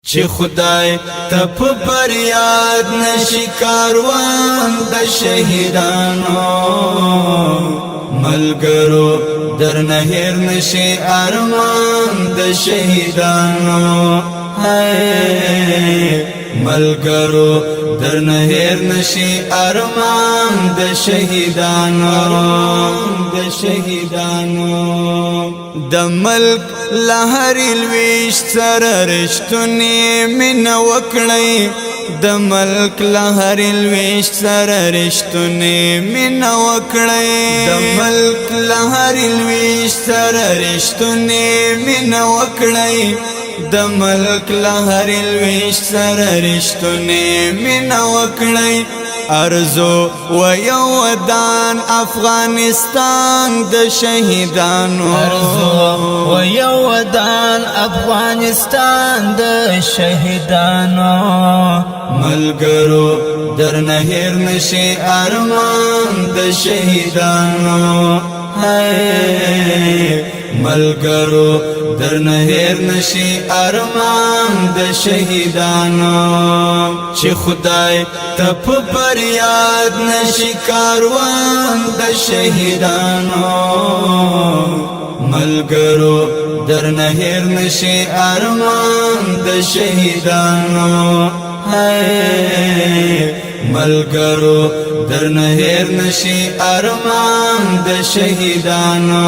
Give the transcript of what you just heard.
چې خدای ته په فریاد نشي کاروان د شهیدانو ملګرو درنه هیر نشي ارمان د شهیدانو ملګرو درنه هیر نشي ارمان د شهیدانو د ملک لهري لويش سره رښتونی مینه وکړئ د ملک لهري لويش سره رښتونی مینه وکړئ د ملک لهري لويش سره رښتونی مینه وکړئ د ملک لهري لويش سره رښتونی مینه وکړئ ارزو و یو ودان افغانستان د شهیدانو ارزو و یو ودان افغانستان د شهیدانو ملګرو درنه هیر نشي ارمان د شهیدانو ملګرو درنه هیر نشي ارمان د شهیدانو چې خدای ته په فریاد نشي کاروان د شهیدانو ملګرو درنه هیر نشي ارمان د شهیدانو ملګرو درنه هیر نشي ارمان د شهیدانو